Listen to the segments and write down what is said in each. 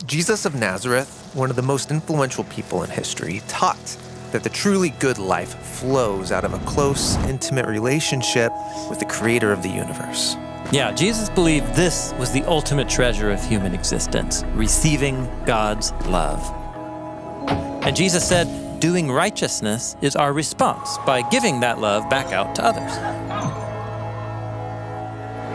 Jesus of Nazareth, one of the most influential people in history, taught that the truly good life flows out of a close, intimate relationship with the creator of the universe. Yeah, Jesus believed this was the ultimate treasure of human existence, receiving God's love. And Jesus said, doing righteousness is our response by giving that love back out to others.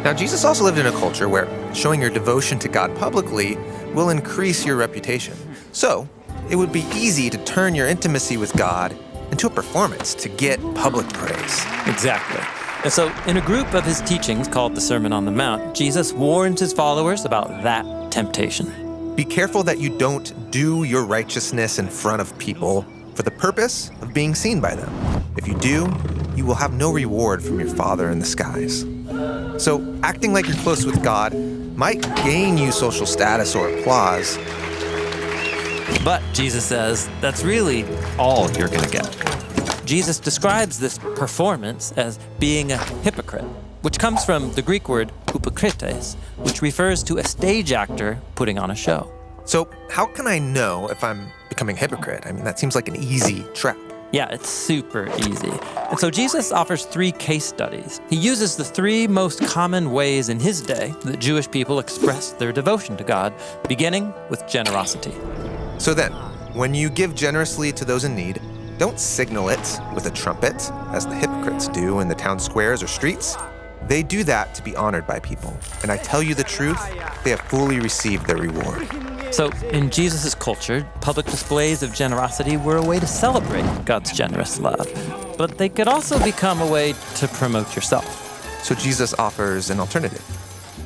Now, Jesus also lived in a culture where showing your devotion to God publicly will increase your reputation. So, it would be easy to turn your intimacy with God into a performance to get public praise. Exactly. And so, in a group of his teachings called the Sermon on the Mount, Jesus warns his followers about that temptation. Be careful that you don't do your righteousness in front of people for the purpose of being seen by them. If you do, you will have no reward from your Father in the skies. So, acting like you're close with God might gain you social status or applause. But, Jesus says, that's really all you're going to get. Jesus describes this performance as being a hypocrite, which comes from the Greek word hypokrites, which refers to a stage actor putting on a show. So, how can I know if I'm becoming a hypocrite? I mean, that seems like an easy trap. Yeah, it's super easy. And so Jesus offers 3 case studies. He uses the 3 most common ways in his day that Jewish people expressed their devotion to God, beginning with generosity. So then, when you give generously to those in need, don't signal it with a trumpet, as the hypocrites do in the town squares or streets. They do that to be honored by people. And I tell you the truth, they have fully received their reward. So, in Jesus' culture, public displays of generosity were a way to celebrate God's generous love. But they could also become a way to promote yourself. So Jesus offers an alternative.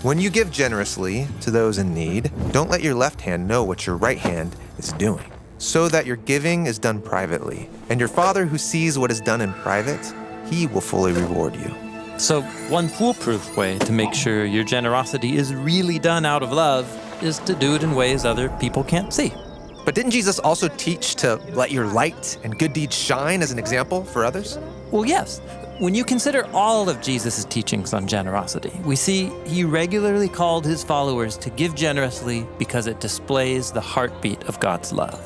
When you give generously to those in need, don't let your left hand know what your right hand is doing, so that your giving is done privately. And your Father who sees what is done in private, he will fully reward you. So, one foolproof way to make sure your generosity is really done out of love is to do it in ways other people can't see. But didn't Jesus also teach to let your light and good deeds shine as an example for others? Well, yes. When you consider all of Jesus' teachings on generosity, we see he regularly called his followers to give generously because it displays the heartbeat of God's love.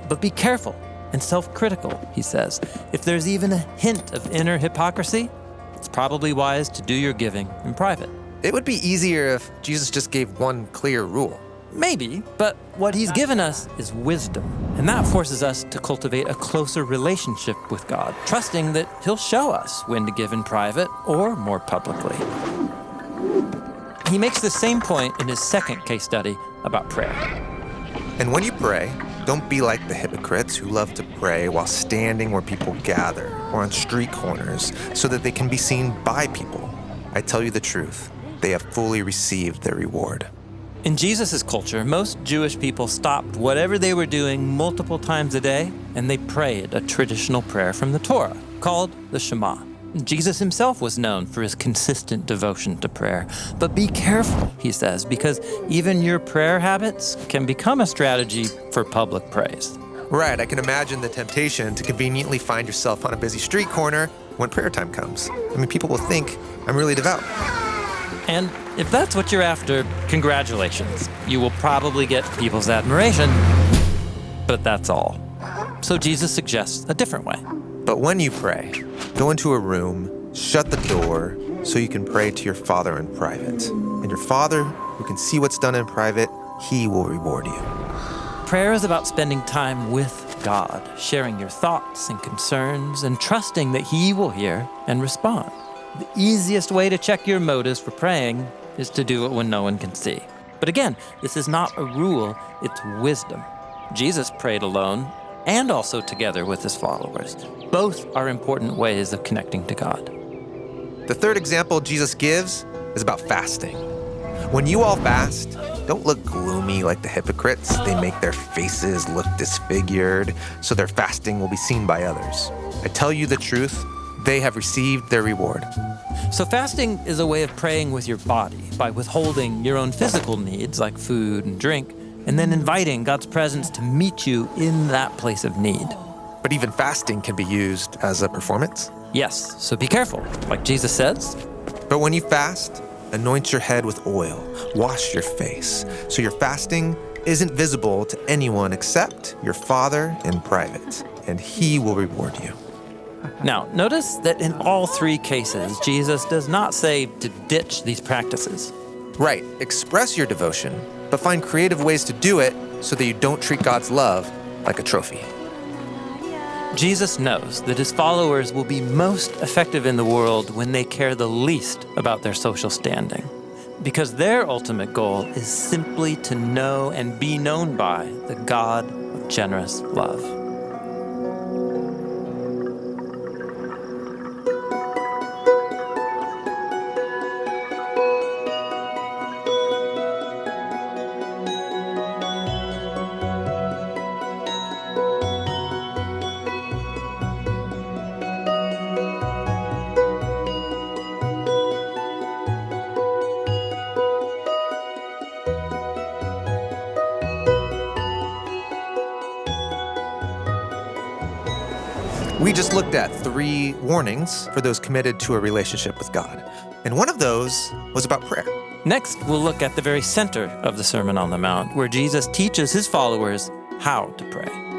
But be careful and self-critical, he says. If there's even a hint of inner hypocrisy, it's probably wise to do your giving in private. It would be easier if Jesus just gave one clear rule. Maybe, but what he's given us is wisdom, and that forces us to cultivate a closer relationship with God, trusting that he'll show us when to give in private or more publicly. He makes the same point in his second case study about prayer. And when you pray, don't be like the hypocrites who love to pray while standing where people gather or on street corners so that they can be seen by people. I tell you the truth, they have fully received their reward. In Jesus' culture, most Jewish people stopped whatever they were doing multiple times a day, and they prayed a traditional prayer from the Torah called the Shema. Jesus himself was known for his consistent devotion to prayer. But be careful, he says, because even your prayer habits can become a strategy for public praise. Right, I can imagine the temptation to conveniently find yourself on a busy street corner when prayer time comes. I mean, people will think I'm really devout. And if that's what you're after, congratulations. You will probably get people's admiration, but that's all. So Jesus suggests a different way. But when you pray, go into a room, shut the door, so you can pray to your Father in private. And your Father, who can see what's done in private, he will reward you. Prayer is about spending time with God, sharing your thoughts and concerns, and trusting that he will hear and respond. The easiest way to check your motives for praying is to do it when no one can see. But again, this is not a rule, it's wisdom. Jesus prayed alone and also together with his followers. Both are important ways of connecting to God. The third example Jesus gives is about fasting. When you all fast, don't look gloomy like the hypocrites. They make their faces look disfigured, so their fasting will be seen by others. I tell you the truth, they have received their reward. So fasting is a way of praying with your body by withholding your own physical needs like food and drink, and then inviting God's presence to meet you in that place of need. But even fasting can be used as a performance. Yes, so be careful, like Jesus says. But when you fast, anoint your head with oil, wash your face, so your fasting isn't visible to anyone except your Father in private, and He will reward you. Now, notice that in all three cases, Jesus does not say to ditch these practices. Right, express your devotion, but find creative ways to do it so that you don't treat God's love like a trophy. Jesus knows that his followers will be most effective in the world when they care the least about their social standing, because their ultimate goal is simply to know and be known by the God of generous love. We just looked at 3 warnings for those committed to a relationship with God, and one of those was about prayer. Next, we'll look at the very center of the Sermon on the Mount, where Jesus teaches his followers how to pray.